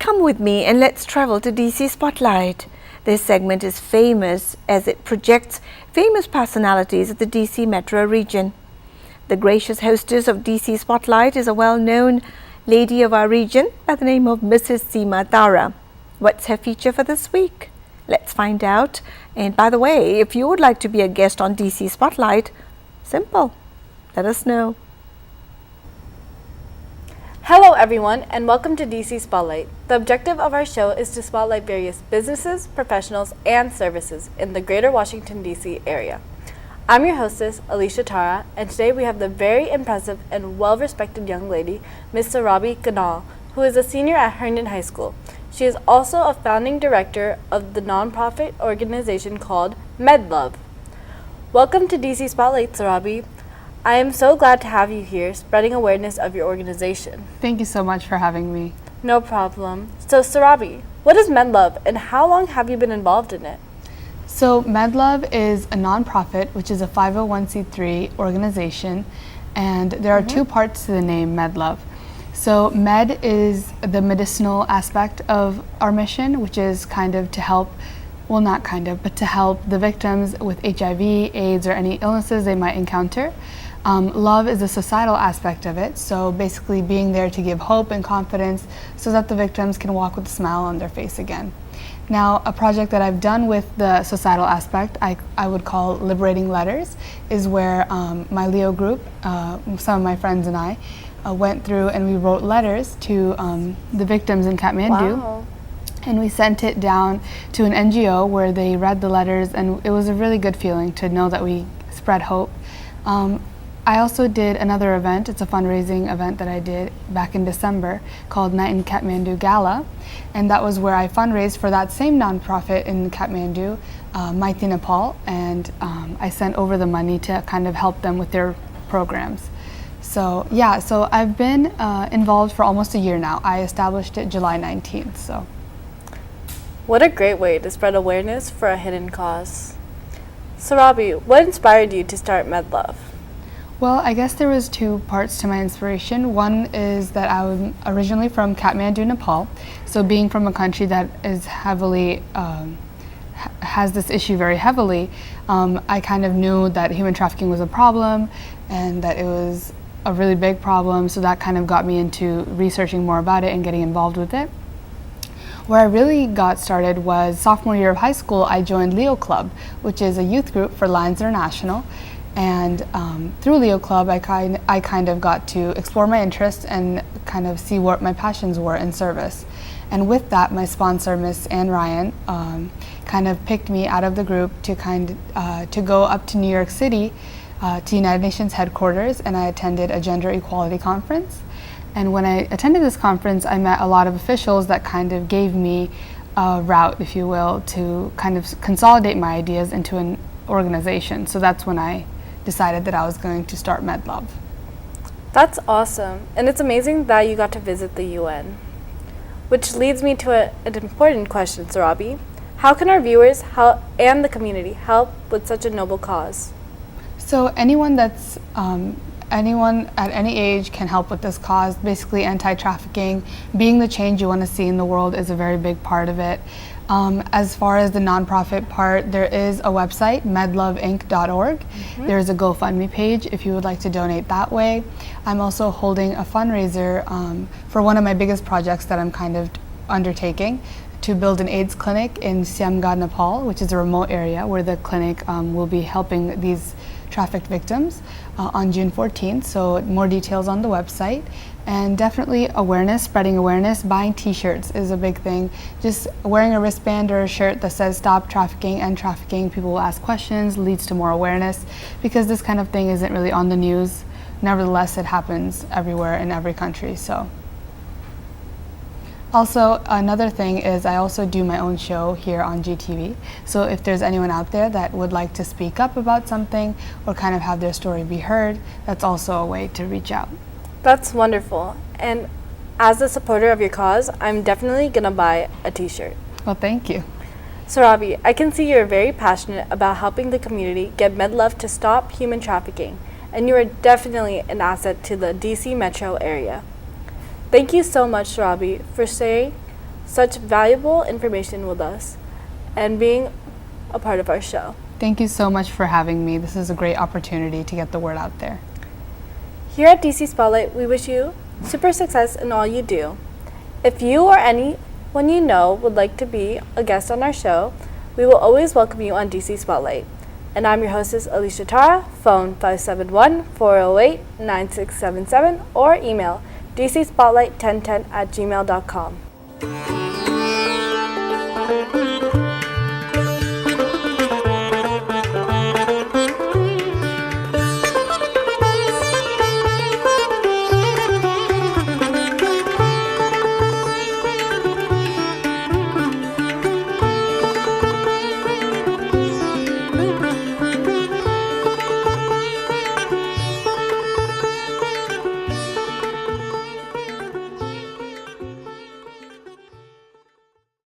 Come with me and let's travel to DC Spotlight. This segment is famous as it projects famous personalities of the DC metro region. The gracious hostess of DC Spotlight is a well-known lady of our region by the name of Mrs. Alycia Tara. What's her feature for this week? Let's find out. And by the way, if you would like to be a guest on DC Spotlight, simple. Let us know. Hello everyone and welcome to DC Spotlight. The objective of our show is to spotlight various businesses, professionals, and services in the greater Washington, D.C. area. I'm your hostess, Alycia Tara, and today we have the very impressive and well-respected young lady, Ms. Surabhi Khanal, who is a senior at Herndon High School. She is also a founding director of the nonprofit organization called MedLove. Welcome to DC Spotlight, Surabhi. I am so glad to have you here, spreading awareness of your organization. Thank you so much for having me. No problem. So, Surabhi, what is MedLove and how long have you been involved in it? So, MedLove is a nonprofit, which is a 501c3 organization, and there are two parts to the name MedLove. So, med is the medicinal aspect of our mission, which is kind of to help, well, not kind of, but to help the victims with HIV, AIDS, or any illnesses they might encounter. Love is the societal aspect of it, so basically being there to give hope and confidence so that the victims can walk with a smile on their face again. Now, a project that I've done with the societal aspect, I would call Liberating Letters, is where my Leo group, some of my friends and I, went through and we wrote letters to the victims in Kathmandu. Wow. And we sent it down to an NGO where they read the letters, and it was a really good feeling to know that we spread hope. I also did another event. It's a fundraising event that I did back in December called Night in Kathmandu Gala, and that was where I fundraised for that same nonprofit in Kathmandu, Mighty Nepal, and I sent over the money to kind of help them with their programs. So yeah, so I've been involved for almost a year now. I established it July 19th. So. What a great way to spread awareness for a hidden cause. Surabhi, what inspired you to start MedLove? Well, I guess there was two parts to my inspiration. One is that I'm originally from Kathmandu, Nepal. So being from a country that is heavily, has this issue very heavily, I kind of knew that human trafficking was a problem and that it was a really big problem. So that kind of got me into researching more about it and getting involved with it. Where I really got started was sophomore year of high school. I joined Leo Club, which is a youth group for Lions International. And through Leo Club, I kind of got to explore my interests and kind of see what my passions were in service. And with that, my sponsor, Miss Ann Ryan, kind of picked me out of the group to to go up to New York City to United Nations headquarters, and I attended a gender equality conference. And when I attended this conference, I met a lot of officials that kind of gave me a route, if you will, to kind of consolidate my ideas into an organization. So that's when I decided that I was going to start MedLove. That's awesome, and it's amazing that you got to visit the UN. Which leads me to an important question, Surabhi. How can our viewers and the community help with such a noble cause? So anyone at any age can help with this cause. Basically, anti-trafficking, being the change you want to see in the world is a very big part of it. As far as the nonprofit part, there is a website, medloveinc.org. There's a GoFundMe page if you would like to donate that way. I'm also holding a fundraiser for one of my biggest projects that I'm kind of undertaking, to build an AIDS clinic in Siamgad, Nepal, which is a remote area where the clinic will be helping these trafficked victims on June 14th. So more details on the website. And definitely awareness, spreading awareness. Buying t-shirts is a big thing. Just wearing a wristband or a shirt that says stop trafficking, end trafficking. People will ask questions, leads to more awareness, because this kind of thing isn't really on the news. Nevertheless, it happens everywhere in every country. So. Also, another thing is I also do my own show here on GTV. So if there's anyone out there that would like to speak up about something or kind of have their story be heard, that's also a way to reach out. That's wonderful. And as a supporter of your cause, I'm definitely gonna buy a t-shirt. Well, thank you. Surabhi, I can see you're very passionate about helping the community get MedLove to stop human trafficking, and you are definitely an asset to the DC metro area. Thank you so much, Surabhi, for such valuable information with us and being a part of our show. Thank you so much for having me. This is a great opportunity to get the word out there. Here at DC Spotlight, we wish you super success in all you do. If you or anyone you know would like to be a guest on our show, we will always welcome you on DC Spotlight. And I'm your hostess, Alycia Tara, phone 571-408-9677 or email dcspotlight1010@gmail.com.